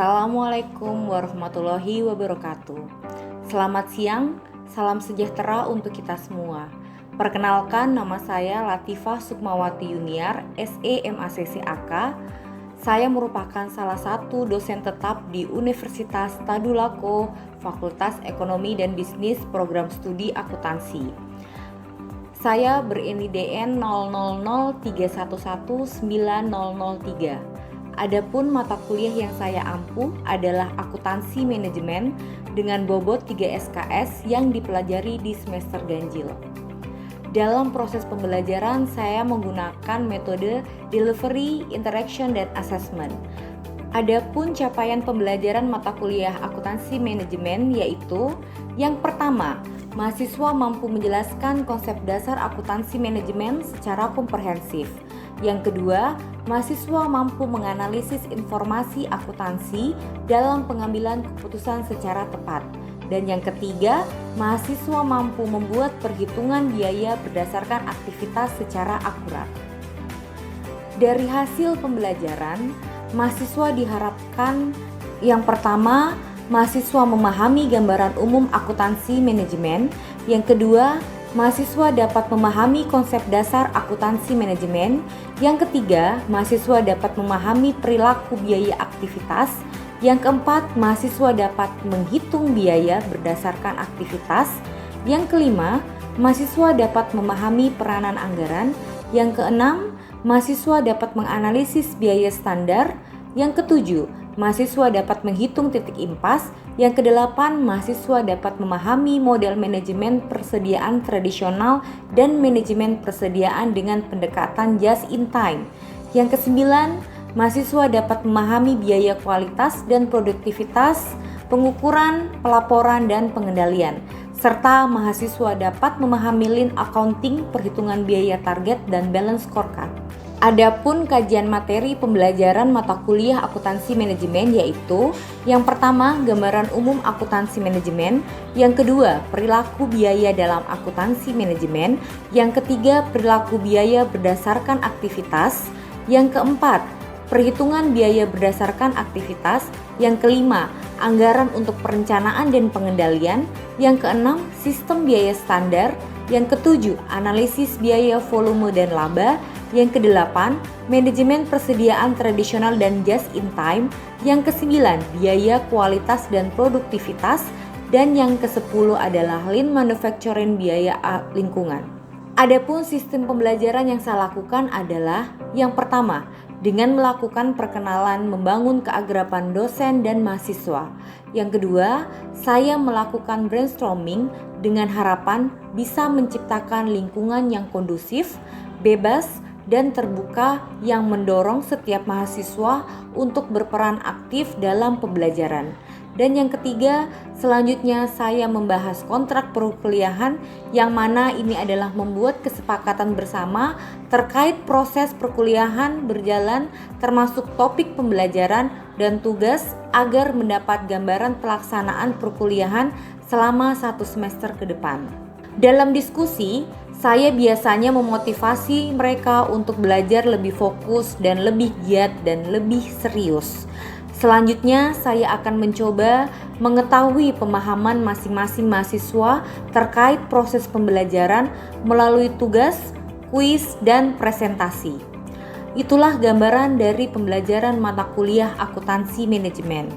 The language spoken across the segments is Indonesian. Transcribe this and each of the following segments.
Assalamualaikum warahmatullahi wabarakatuh. Selamat siang, salam sejahtera untuk kita semua. Perkenalkan, nama saya Latifah Sukmawati Yuniar, SE MACCAK. Saya merupakan salah satu dosen tetap di Universitas Tadulako, Fakultas Ekonomi dan Bisnis Program Studi Akuntansi. Saya ber-NIDN 0003119003. Adapun mata kuliah yang saya ampuh adalah akuntansi manajemen dengan bobot 3 SKS yang dipelajari di semester ganjil. Dalam proses pembelajaran saya menggunakan metode delivery, interaction, dan assessment. Adapun capaian pembelajaran mata kuliah akuntansi manajemen yaitu yang pertama, mahasiswa mampu menjelaskan konsep dasar akuntansi manajemen secara komprehensif. Yang kedua, mahasiswa mampu menganalisis informasi akuntansi dalam pengambilan keputusan secara tepat. Dan yang ketiga, mahasiswa mampu membuat perhitungan biaya berdasarkan aktivitas secara akurat. Dari hasil pembelajaran, mahasiswa diharapkan yang pertama, mahasiswa memahami gambaran umum akuntansi manajemen. Yang kedua, mahasiswa dapat memahami konsep dasar akuntansi manajemen. Yang ketiga, mahasiswa dapat memahami perilaku biaya aktivitas. Yang keempat, mahasiswa dapat menghitung biaya berdasarkan aktivitas. Yang kelima, mahasiswa dapat memahami peranan anggaran. Yang keenam, mahasiswa dapat menganalisis biaya standar. Yang ketujuh, mahasiswa dapat menghitung titik impas. Yang kedelapan, mahasiswa dapat memahami model manajemen persediaan tradisional dan manajemen persediaan dengan pendekatan just in time. Yang kesembilan, mahasiswa dapat memahami biaya kualitas dan produktivitas, pengukuran, pelaporan, dan pengendalian. Serta mahasiswa dapat memahami lean accounting, perhitungan biaya target, dan balance scorecard. Adapun kajian materi pembelajaran mata kuliah akuntansi manajemen yaitu yang pertama, gambaran umum akuntansi manajemen. Yang kedua, perilaku biaya dalam akuntansi manajemen. Yang ketiga, perilaku biaya berdasarkan aktivitas. Yang keempat, perhitungan biaya berdasarkan aktivitas. Yang kelima, anggaran untuk perencanaan dan pengendalian. Yang keenam, sistem biaya standar. Yang ketujuh, analisis biaya volume dan laba. Yang kedelapan, manajemen persediaan tradisional dan just in time. Yang kesembilan, biaya kualitas dan produktivitas. Dan yang kesepuluh adalah lean manufacturing, biaya lingkungan. Adapun sistem pembelajaran yang saya lakukan adalah yang pertama, dengan melakukan perkenalan membangun keakraban dosen dan mahasiswa. Yang kedua, saya melakukan brainstorming dengan harapan bisa menciptakan lingkungan yang kondusif, bebas, dan terbuka yang mendorong setiap mahasiswa untuk berperan aktif dalam pembelajaran. Dan yang ketiga, selanjutnya saya membahas kontrak perkuliahan yang mana ini adalah membuat kesepakatan bersama terkait proses perkuliahan berjalan termasuk topik pembelajaran dan tugas agar mendapat gambaran pelaksanaan perkuliahan selama 1 semester ke depan. Dalam diskusi, saya biasanya memotivasi mereka untuk belajar lebih fokus dan lebih giat dan lebih serius. Selanjutnya, saya akan mencoba mengetahui pemahaman masing-masing mahasiswa terkait proses pembelajaran melalui tugas, kuis, dan presentasi. Itulah gambaran dari pembelajaran mata kuliah akuntansi manajemen.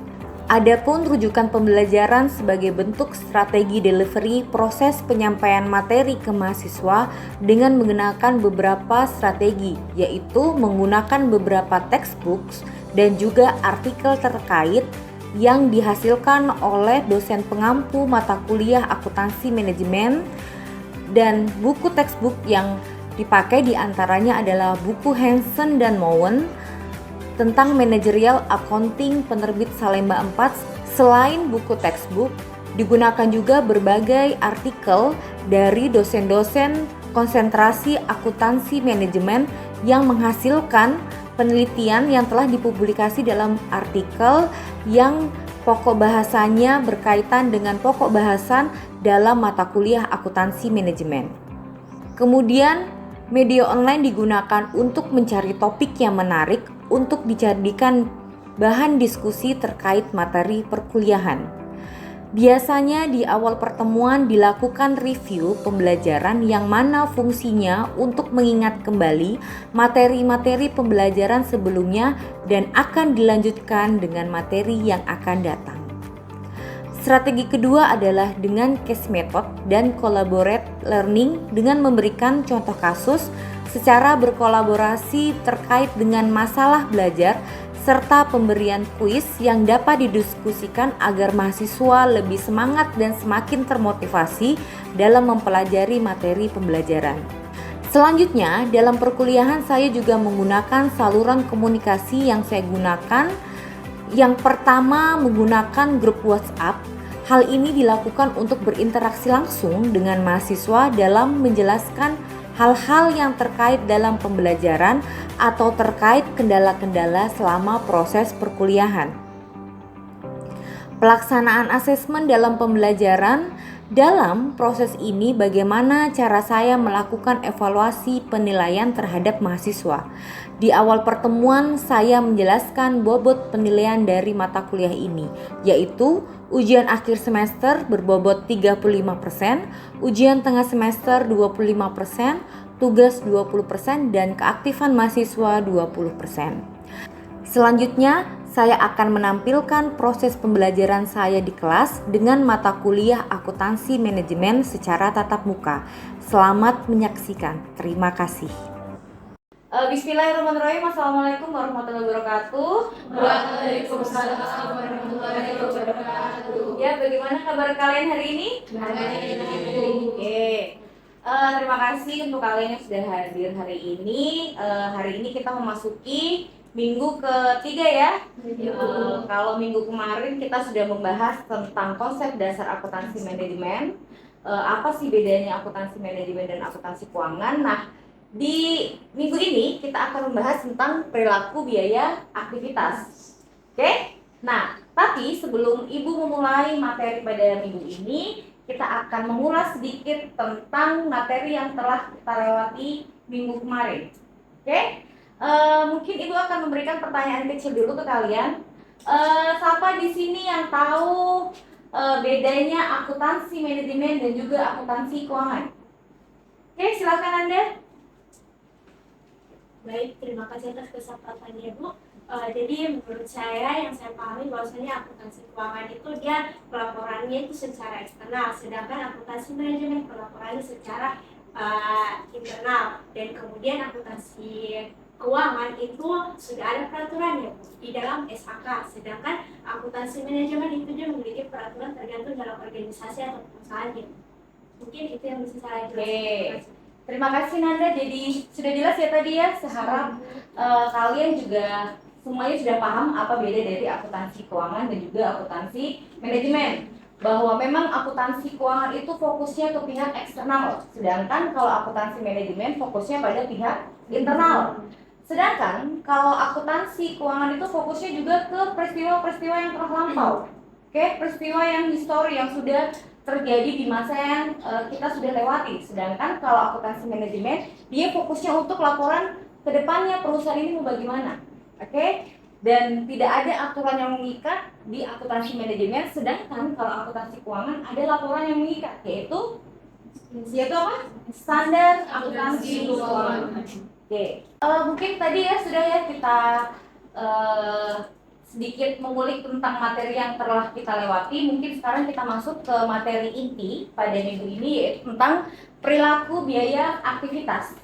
Adapun rujukan pembelajaran sebagai bentuk strategi delivery proses penyampaian materi ke mahasiswa dengan menggunakan beberapa strategi, yaitu menggunakan beberapa textbooks dan juga artikel terkait yang dihasilkan oleh dosen pengampu mata kuliah akuntansi manajemen, dan buku textbook yang dipakai diantaranya adalah buku Hansen dan Mowen tentang managerial accounting penerbit Salemba 4. Selain buku textbook, digunakan juga berbagai artikel dari dosen-dosen konsentrasi akuntansi manajemen yang menghasilkan penelitian yang telah dipublikasi dalam artikel yang pokok bahasanya berkaitan dengan pokok bahasan dalam mata kuliah akuntansi manajemen. Kemudian, media online digunakan untuk mencari topik yang menarik untuk dijadikan bahan diskusi terkait materi perkuliahan. Biasanya di awal pertemuan dilakukan review pembelajaran yang mana fungsinya untuk mengingat kembali materi-materi pembelajaran sebelumnya dan akan dilanjutkan dengan materi yang akan datang. Strategi kedua adalah dengan case method dan collaborate learning dengan memberikan contoh kasus secara berkolaborasi terkait dengan masalah belajar serta pemberian kuis yang dapat didiskusikan agar mahasiswa lebih semangat dan semakin termotivasi dalam mempelajari materi pembelajaran. Selanjutnya, dalam perkuliahan saya juga menggunakan saluran komunikasi yang saya gunakan. Yang pertama, menggunakan grup WhatsApp. Hal ini dilakukan untuk berinteraksi langsung dengan mahasiswa dalam menjelaskan hal-hal yang terkait dalam pembelajaran atau terkait kendala-kendala selama proses perkuliahan. Pelaksanaan asesmen dalam pembelajaran. Dalam proses ini bagaimana cara saya melakukan evaluasi penilaian terhadap mahasiswa. Di awal pertemuan saya menjelaskan bobot penilaian dari mata kuliah ini, yaitu ujian akhir semester berbobot 35%, ujian tengah semester 25%, tugas 20% dan keaktifan mahasiswa 20%. Selanjutnya, saya akan menampilkan proses pembelajaran saya di kelas dengan mata kuliah akuntansi manajemen secara tatap muka. Selamat menyaksikan. Terima kasih. Bismillahirrahmanirrahim. Assalamualaikum warahmatullahi wabarakatuh. Waalaikumsalam warahmatullahi wabarakatuh. Ya, bagaimana kabar kalian hari ini? Baik. Oke. Terima kasih untuk kalian yang sudah hadir hari ini. Hari ini kita memasuki minggu ketiga ya. Kalau minggu kemarin kita sudah membahas tentang konsep dasar akuntansi manajemen. Apa sih bedanya akuntansi manajemen dan akuntansi keuangan? Nah, di minggu ini kita akan membahas tentang perilaku biaya aktivitas. Oke? Nah, tapi sebelum Ibu memulai materi pada minggu ini, kita akan mengulas sedikit tentang materi yang telah kita lewati minggu kemarin. Oke? Mungkin Ibu akan memberikan pertanyaan kecil dulu ke kalian. Siapa di sini yang tahu bedanya akuntansi manajemen dan juga akuntansi keuangan? Oke, silakan Anda. Baik, terima kasih atas kesempatannya, Bu. Jadi menurut saya yang saya pahami bahwasanya akuntansi keuangan itu dia pelaporannya itu secara eksternal, sedangkan akuntansi manajemen pelaporannya secara internal, dan kemudian akuntansi keuangan itu sudah ada peraturannya di dalam SAK, sedangkan akuntansi manajemen itu dia memiliki peraturan tergantung dalam organisasi atau perusahaannya. Mungkin itu yang bisa saya jelaskan. Terima kasih Nanda, jadi sudah jelas ya tadi ya. Seharap kalian juga semuanya sudah paham apa beda dari akuntansi keuangan dan juga akuntansi manajemen. Bahwa memang akuntansi keuangan itu fokusnya ke pihak eksternal, sedangkan kalau akuntansi manajemen fokusnya pada pihak internal. Sedangkan kalau akuntansi keuangan itu fokusnya juga ke peristiwa-peristiwa yang telah lampau. Oke, peristiwa yang histori yang sudah terjadi di masa yang kita sudah lewati. Sedangkan kalau akuntansi manajemen, dia fokusnya untuk laporan ke depannya perusahaan ini mau bagaimana. Oke? Dan tidak ada aturan yang mengikat di akuntansi manajemen, sedangkan kalau akuntansi keuangan ada laporan yang mengikat, yaitu apa? Standar akuntansi keuangan. Oke. Mungkin tadi ya sudah ya kita sedikit mengulik tentang materi yang telah kita lewati. Mungkin sekarang kita masuk ke materi inti pada minggu ini, yaitu tentang perilaku biaya aktivitas.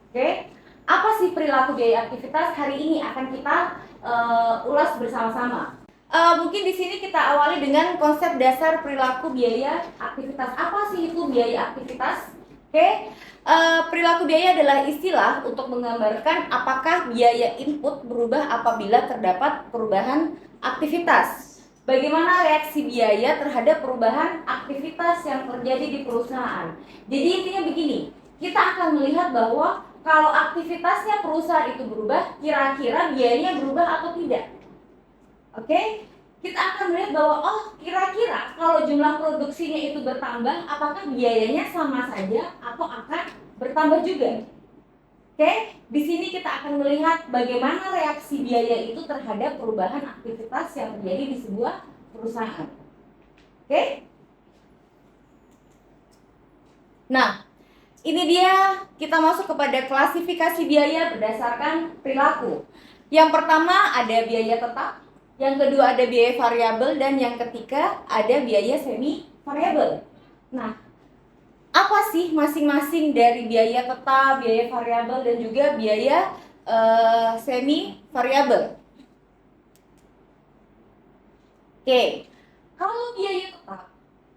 Oke, apa sih perilaku biaya aktivitas? Hari ini akan kita ulas bersama-sama. Mungkin di sini kita awali dengan konsep dasar perilaku biaya aktivitas. Apa sih itu biaya aktivitas? Oke. Perilaku biaya adalah istilah untuk menggambarkan apakah biaya input berubah apabila terdapat perubahan aktivitas. Bagaimana reaksi biaya terhadap perubahan aktivitas yang terjadi di perusahaan. Jadi intinya begini, kita akan melihat bahwa kalau aktivitasnya perusahaan itu berubah, kira-kira biayanya berubah atau tidak. Oke? Kita akan melihat bahwa kira-kira kalau jumlah produksinya itu bertambah, apakah biayanya sama saja atau akan bertambah juga? Oke, di sini kita akan melihat bagaimana reaksi biaya itu terhadap perubahan aktivitas yang terjadi di sebuah perusahaan. Oke? Nah, ini dia kita masuk kepada klasifikasi biaya berdasarkan perilaku. Yang pertama ada biaya tetap, yang kedua ada biaya variabel, dan yang ketiga ada biaya semi variabel. Nah, apa sih masing-masing dari biaya tetap, biaya variabel, dan juga biaya semi variabel? Oke, kalau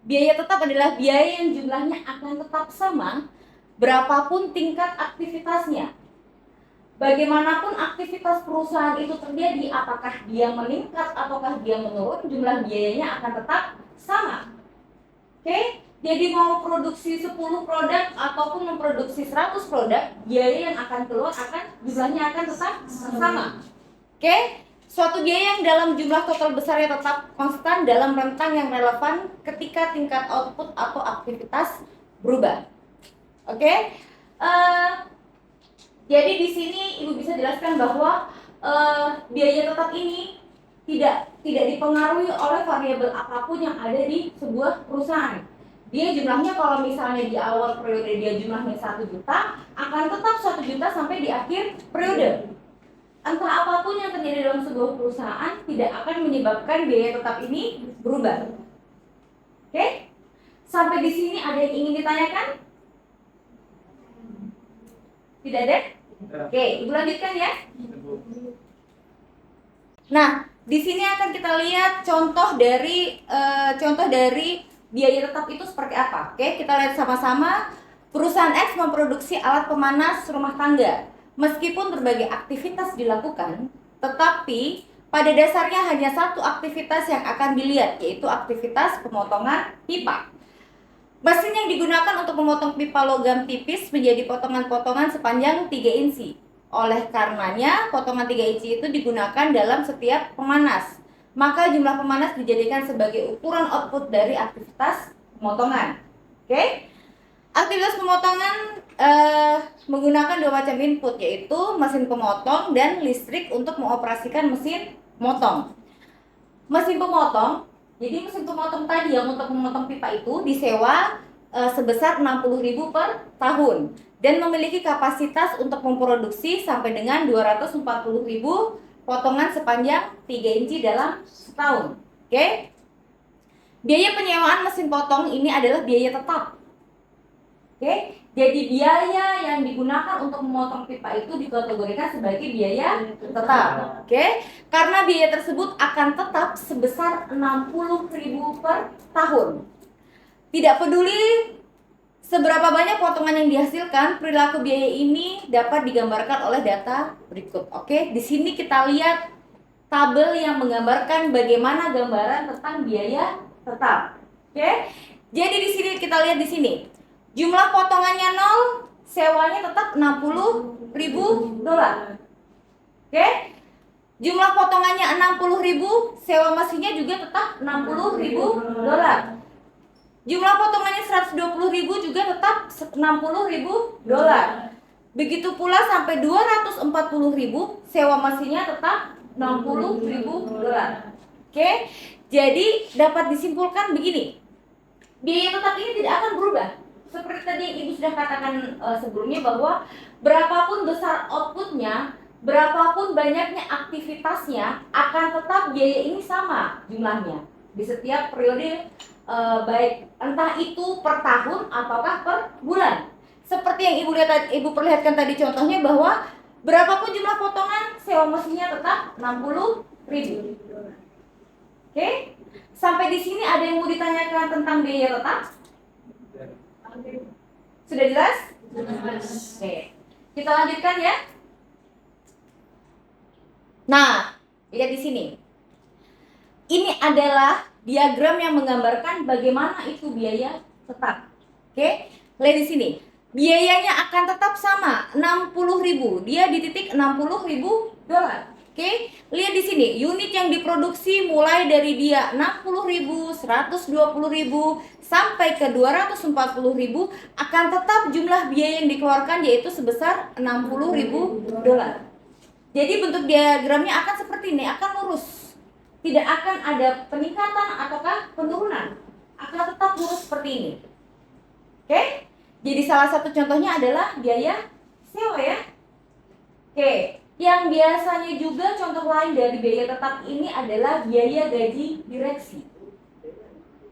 biaya tetap adalah biaya yang jumlahnya akan tetap sama berapapun tingkat aktivitasnya. Bagaimanapun aktivitas perusahaan itu terjadi, apakah dia meningkat ataukah dia menurun, jumlah biayanya akan tetap sama. Oke? Jadi mau produksi 10 produk ataupun memproduksi 100 produk, biaya yang akan keluar jumlahnya akan tetap sama. Oke? Suatu biaya yang dalam jumlah total besarnya tetap konstan dalam rentang yang relevan ketika tingkat output atau aktivitas berubah. Oke? Jadi di sini Ibu bisa jelaskan bahwa biaya tetap ini tidak dipengaruhi oleh variabel apapun yang ada di sebuah perusahaan. Dia jumlahnya kalau misalnya di awal periode dia jumlahnya 1 juta, akan tetap 1 juta sampai di akhir periode. Entah apapun yang terjadi dalam sebuah perusahaan tidak akan menyebabkan biaya tetap ini berubah. Oke? Sampai di sini ada yang ingin ditanyakan? Tidak ada? Oke, Ibu lanjutkan ya. Nah, di sini akan kita lihat contoh dari biaya tetap itu seperti apa. Oke, kita lihat sama-sama. Perusahaan X memproduksi alat pemanas rumah tangga. Meskipun berbagai aktivitas dilakukan, tetapi pada dasarnya hanya satu aktivitas yang akan dilihat, yaitu aktivitas pemotongan pipa. Mesin yang digunakan untuk memotong pipa logam tipis menjadi potongan-potongan sepanjang 3 inci. Oleh karenanya, potongan 3 inci itu digunakan dalam setiap pemanas. Maka jumlah pemanas dijadikan sebagai ukuran output dari aktivitas pemotongan. Oke? Aktivitas pemotongan menggunakan 2 macam input, yaitu mesin pemotong dan listrik untuk mengoperasikan mesin motong. Mesin pemotong, jadi mesin pemotong tadi yang untuk memotong pipa itu disewa sebesar 60.000 per tahun dan memiliki kapasitas untuk memproduksi sampai dengan 240.000 potongan sepanjang 3 inci dalam setahun. Oke? Biaya penyewaan mesin potong ini adalah biaya tetap. Oke? Jadi biaya yang digunakan untuk memotong pipa itu dikategorikan sebagai biaya tetap. Oke? Karena biaya tersebut akan tetap sebesar 60.000 per tahun. Tidak peduli seberapa banyak potongan yang dihasilkan, perilaku biaya ini dapat digambarkan oleh data berikut. Oke, di sini kita lihat tabel yang menggambarkan bagaimana gambaran tentang biaya tetap. Oke, jadi di sini kita lihat di sini jumlah potongannya 0, sewanya tetap 60.000 dolar. Oke, jumlah potongannya 60.000, sewa mesinnya juga tetap 60.000 dolar. Jumlah potongannya 120.000 juga tetap 60.000 dolar. Begitu pula sampai 240.000, sewa mesinnya tetap 60.000 dolar. Oke, jadi dapat disimpulkan begini. Biaya tetap ini tidak akan berubah. Seperti tadi yang Ibu sudah katakan sebelumnya, bahwa berapapun besar outputnya, berapapun banyaknya aktivitasnya, akan tetap biaya ini sama jumlahnya di setiap periode, baik entah itu per tahun ataukah per bulan. Seperti yang Ibu perlihatkan tadi contohnya, bahwa berapapun jumlah potongan, sewa mesinnya tetap 60.000. Oke? Sampai di sini ada yang mau ditanyakan tentang biaya tetap? Sudah jelas? Oke. Kita lanjutkan ya. Nah, lihat di sini. Ini adalah diagram yang menggambarkan bagaimana itu biaya tetap. Oke? Lihat di sini. Biayanya akan tetap sama, 60.000. Dia di titik 60.000 dolar. Oke, lihat di sini, unit yang diproduksi mulai dari dia 60.000, 120.000 sampai ke 240.000 akan tetap jumlah biaya yang dikeluarkan yaitu sebesar 60.000 dolar. Jadi bentuk diagramnya akan seperti ini, akan lurus. Tidak akan ada peningkatan ataukah penurunan. Akan tetap lurus seperti ini. Oke? Jadi salah satu contohnya adalah biaya sewa ya. Oke, yang biasanya juga contoh lain dari biaya tetap ini adalah biaya gaji direksi.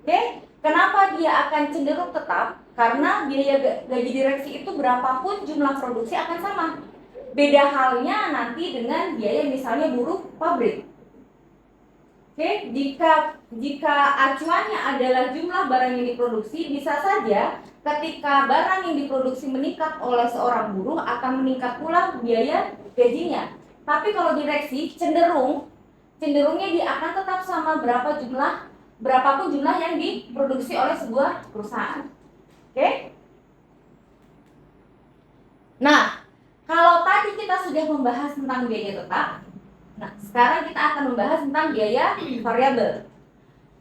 Oke, kenapa dia akan cenderung tetap? Karena biaya gaji direksi itu berapapun jumlah produksi akan sama. Beda halnya nanti dengan biaya misalnya buruh pabrik. Oke, jika acuannya adalah jumlah barang yang diproduksi, bisa saja ketika barang yang diproduksi meningkat oleh seorang buruh akan meningkat pula biaya gajinya. Tapi kalau direksi cenderungnya dia akan tetap sama berapapun jumlah yang diproduksi oleh sebuah perusahaan. Oke? Nah, kalau tadi kita sudah membahas tentang biaya tetap, nah sekarang kita akan membahas tentang biaya variabel.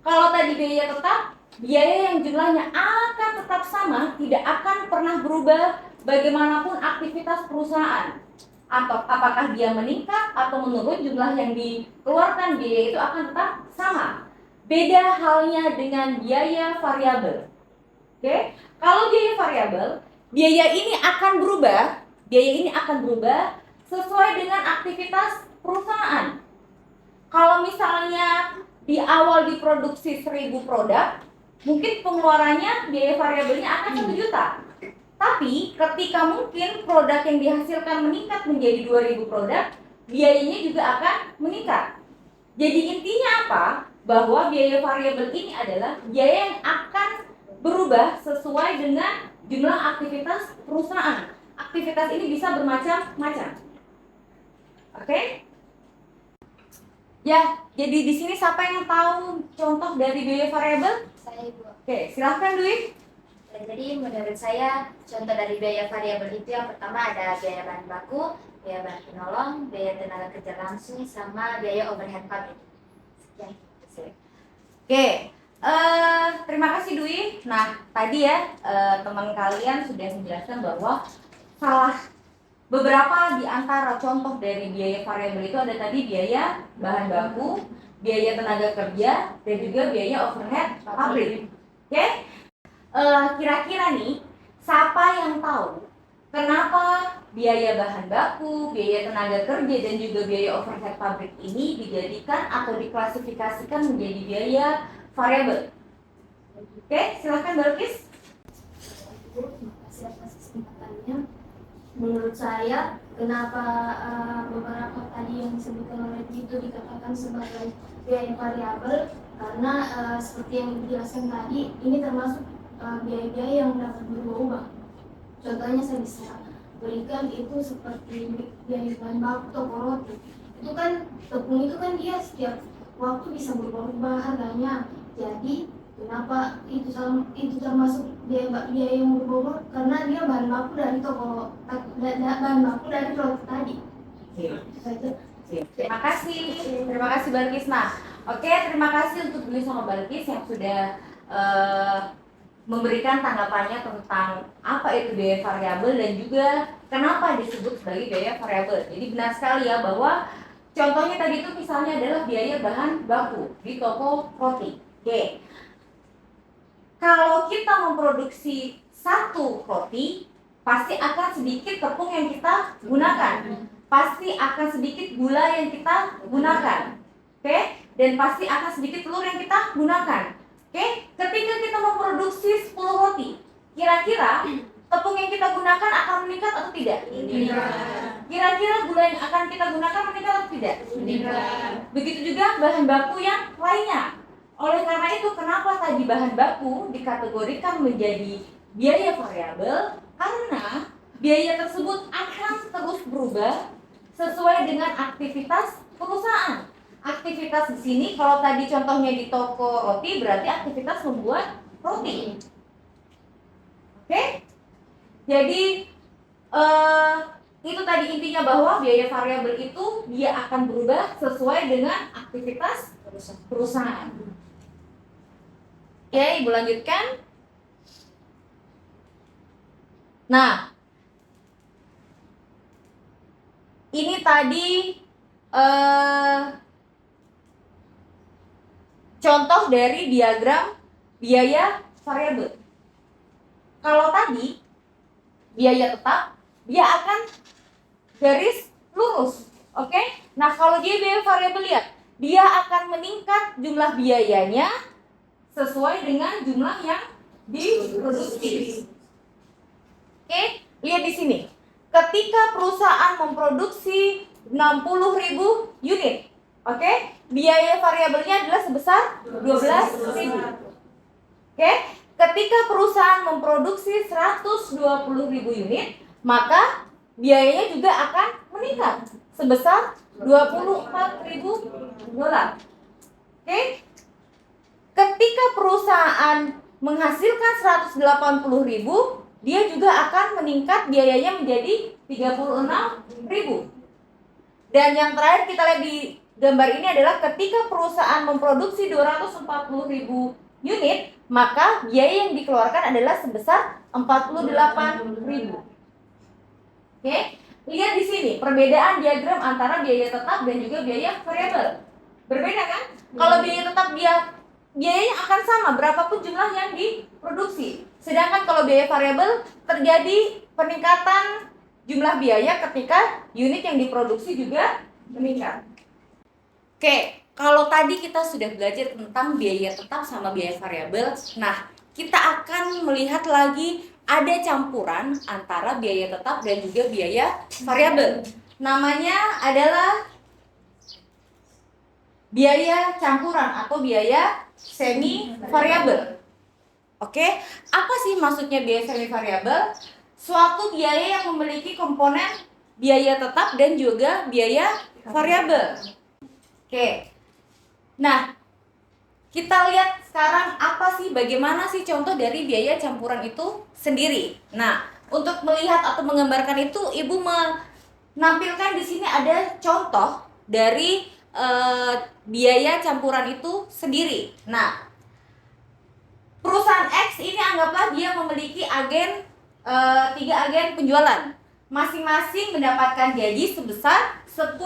Kalau tadi biaya tetap, biaya yang jumlahnya akan tetap sama, tidak akan pernah berubah bagaimanapun aktivitas perusahaan. Atau apakah dia meningkat atau menurun, jumlah yang dikeluarkan biaya itu akan tetap sama. Beda halnya dengan biaya variabel. Oke, kalau biaya variabel, biaya ini akan berubah sesuai dengan aktivitas perusahaan. Kalau misalnya di awal diproduksi 1.000 produk, mungkin pengeluarannya biaya variabelnya akan 1 juta. Tapi ketika mungkin produk yang dihasilkan meningkat menjadi 2.000 produk, biayanya juga akan meningkat. Jadi intinya apa? Bahwa biaya variabel ini adalah biaya yang akan berubah sesuai dengan jumlah aktivitas perusahaan. Aktivitas ini bisa bermacam-macam. Oke? Ya, jadi di sini siapa yang tahu contoh dari biaya variabel? Saya Ibu. Oke, silahkan Dwi. Jadi menurut saya contoh dari biaya variabel itu yang pertama ada biaya bahan baku, biaya bahan penolong, biaya tenaga kerja langsung, sama biaya overhead pabrik. Sekian. Oke, terima kasih Dwi. Nah, tadi ya teman kalian sudah menjelaskan bahwa beberapa di antara contoh dari biaya variabel itu ada tadi biaya bahan baku, biaya tenaga kerja, dan juga biaya overhead pabrik. Oke? Kira-kira nih, siapa yang tahu kenapa biaya bahan baku, biaya tenaga kerja, dan juga biaya overhead pabrik ini dijadikan atau diklasifikasikan menjadi biaya variabel? Oke, silakan Balkis. Terima kasih atas kesempatannya. Menurut saya, kenapa beberapa tadi yang disebutkan oleh itu dikatakan sebagai biaya variabel? Karena seperti yang dijelaskan tadi, ini termasuk biaya-biaya yang dapat berubah. Contohnya saya bisa berikan itu seperti biaya bahan baku toko roti. Itu kan tepung itu kan dia setiap waktu bisa berubah harganya. Jadi kenapa itu termasuk biaya yang berubah? Karena dia bahan baku dari bahan baku dari roti tadi. Terima kasih Balkis. Nah, oke, terima kasih untuk Dwi sama Balkis yang sudah memberikan tanggapannya tentang apa itu biaya variabel dan juga kenapa disebut sebagai biaya variabel. Jadi benar sekali ya bahwa contohnya tadi itu misalnya adalah biaya bahan baku di toko roti. Oke. Kalau kita memproduksi 1 roti, pasti akan sedikit tepung yang kita gunakan. Pasti akan sedikit gula yang kita gunakan. Oke? Dan pasti akan sedikit telur yang kita gunakan. Oke, ketika kita memproduksi 10 roti, kira-kira tepung yang kita gunakan akan meningkat atau tidak? Meningkat. Kira-kira gula yang akan kita gunakan meningkat atau tidak? Meningkat. Begitu juga bahan baku yang lainnya. Oleh karena itu, kenapa tadi bahan baku dikategorikan menjadi biaya variabel? Karena biaya tersebut akan terus berubah sesuai dengan aktivitas perusahaan. Aktivitas di sini, kalau tadi contohnya di toko roti, berarti aktivitas membuat roti. Oke? Jadi Itu tadi intinya bahwa biaya variabel itu dia akan berubah sesuai dengan aktivitas perusahaan. Oke, Ibu lanjutkan. Nah, ini tadi contoh dari diagram biaya variabel. Kalau tadi biaya tetap, dia akan garis lurus. Oke? Nah, kalau dia biaya variabel, lihat, dia akan meningkat jumlah biayanya sesuai dengan jumlah yang diproduksi. Oke? Lihat di sini. Ketika perusahaan memproduksi 60.000 unit, oke? Biaya variabelnya adalah sebesar 12.000. Oke? Ketika perusahaan memproduksi 120.000 unit, maka biayanya juga akan meningkat sebesar 24.000 dolar. Oke? Ketika perusahaan menghasilkan 180.000, dia juga akan meningkat biayanya menjadi 36.000. Dan yang terakhir kita lihat di gambar ini adalah ketika perusahaan memproduksi 240.000 unit, maka biaya yang dikeluarkan adalah sebesar 48.000. Oke, lihat di sini perbedaan diagram antara biaya tetap dan juga biaya variabel. Berbeda kan? Kalau biaya tetap biayanya akan sama berapapun jumlah yang diproduksi. Sedangkan kalau biaya variabel terjadi peningkatan jumlah biaya ketika unit yang diproduksi juga meningkat. Oke, kalau tadi kita sudah belajar tentang biaya tetap sama biaya variabel, nah kita akan melihat lagi ada campuran antara biaya tetap dan juga biaya variabel. Namanya adalah biaya campuran atau biaya semi variabel. Oke, apa sih maksudnya biaya semi variabel? Suatu biaya yang memiliki komponen biaya tetap dan juga biaya variabel. Oke. Nah, kita lihat sekarang apa sih, bagaimana sih contoh dari biaya campuran itu sendiri. Nah, untuk melihat atau menggambarkan itu, Ibu menampilkan di sini ada contoh dari biaya campuran itu sendiri. Nah, perusahaan X ini anggaplah dia memiliki agen 3 agen penjualan. Masing-masing mendapatkan gaji sebesar 10.000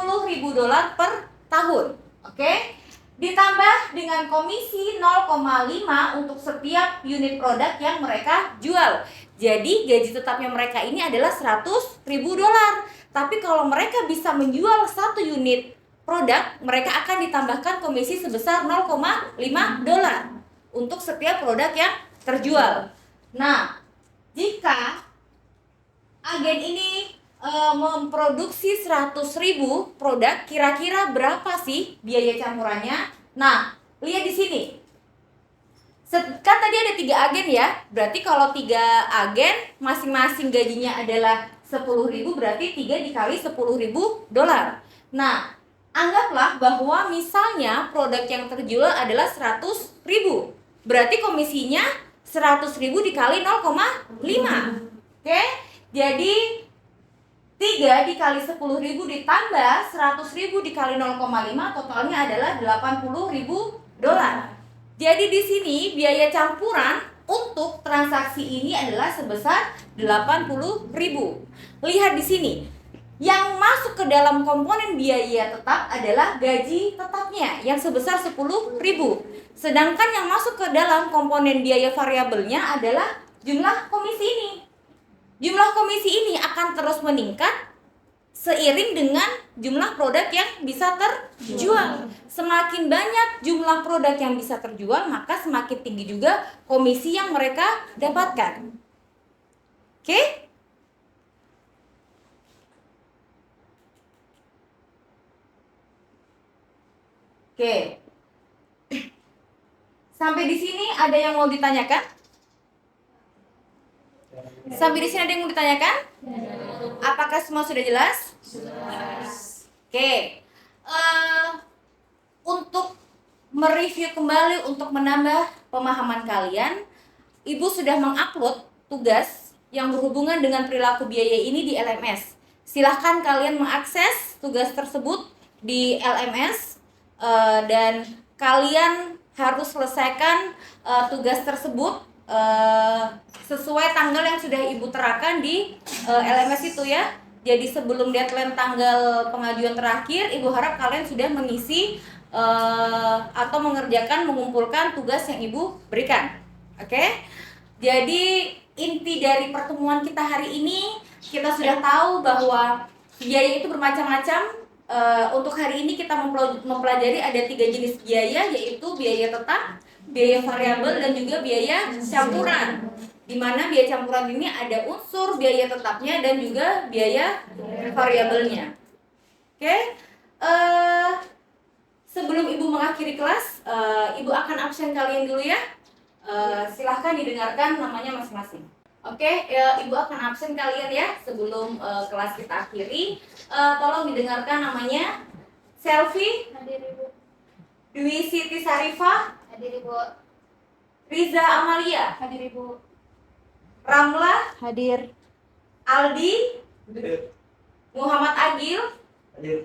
dolar per tahun. Oke? Ditambah dengan komisi 0,5 untuk setiap unit produk yang mereka jual. Jadi gaji tetapnya mereka ini adalah 100.000 dolar. Tapi kalau mereka bisa menjual 1 unit produk, mereka akan ditambahkan komisi sebesar 0,5 dolar untuk setiap produk yang terjual. Nah, jika agen ini memproduksi 100.000 produk, kira-kira berapa sih biaya campurannya? Nah, lihat di sini. Kan tadi ada 3 agen ya. Berarti kalau 3 agen masing-masing gajinya adalah 10.000, berarti 3 dikali 10.000 dolar. Nah, anggaplah bahwa misalnya produk yang terjual adalah 100.000. Berarti komisinya 100.000 dikali 0,5. Oke? Jadi 3 dikali 10.000 ditambah 100.000 dikali 0,5, totalnya adalah 80.000 dolar. Jadi di sini biaya campuran untuk transaksi ini adalah sebesar 80.000. Lihat di sini. Yang masuk ke dalam komponen biaya tetap adalah gaji tetapnya yang sebesar 10.000. Sedangkan yang masuk ke dalam komponen biaya variabelnya adalah jumlah komisi ini. Jumlah komisi ini akan terus meningkat seiring dengan jumlah produk yang bisa terjual. Semakin banyak jumlah produk yang bisa terjual, maka semakin tinggi juga komisi yang mereka dapatkan. Oke? Oke. Sampai di sini ada yang mau ditanyakan? Sampai di sini ada yang mau ditanyakan? Apakah semua sudah jelas? Jelas. Oke. Untuk mereview kembali, untuk menambah pemahaman kalian, Ibu sudah mengupload tugas yang berhubungan dengan perilaku biaya ini di LMS. Silahkan kalian mengakses tugas tersebut di LMS dan kalian harus selesaikan tugas tersebut sesuai tanggal yang sudah Ibu terakan di LMS itu ya. Jadi sebelum deadline tanggal pengajuan terakhir, Ibu harap kalian sudah mengisi atau mengumpulkan tugas yang Ibu berikan. Oke? Jadi inti dari pertemuan kita hari ini, kita sudah tahu bahwa biaya itu bermacam-macam. Untuk hari ini kita mempelajari ada 3 jenis biaya, yaitu biaya tetap, biaya variabel, dan juga biaya campuran. Di mana biaya campuran ini ada unsur biaya tetapnya dan juga biaya variabelnya. Oke? Sebelum Ibu mengakhiri kelas, Ibu akan absen kalian dulu ya. Silahkan didengarkan namanya masing-masing. Oke, Ibu akan absen kalian ya sebelum kelas kita akhiri. Tolong didengarkan namanya. Selvi, Hadir Ibu. Dwi Siti Sarifah, Hadir Ibu. Riza Amalia, Hadir Ibu. Ramla, Hadir. Aldi, Hadir. Muhammad Agil, Hadir.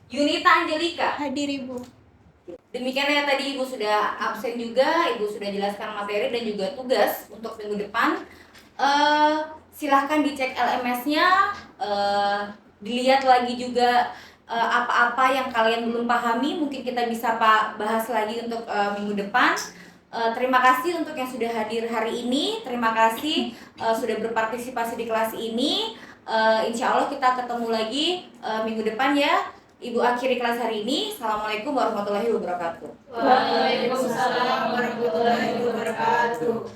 Yunita Angelika. Hadir Ibu. Demikian ya, tadi Ibu sudah absen juga, Ibu sudah jelaskan materi dan juga tugas untuk minggu depan. Silahkan dicek LMS-nya, dilihat lagi juga apa-apa yang kalian belum pahami, mungkin kita bisa bahas lagi untuk minggu depan. Terima kasih untuk yang sudah hadir hari ini, terima kasih sudah berpartisipasi di kelas ini. Insya Allah kita ketemu lagi minggu depan ya. Ibu akhiri kelas hari ini. Assalamualaikum warahmatullahi wabarakatuh. Waalaikumsalam warahmatullahi wabarakatuh.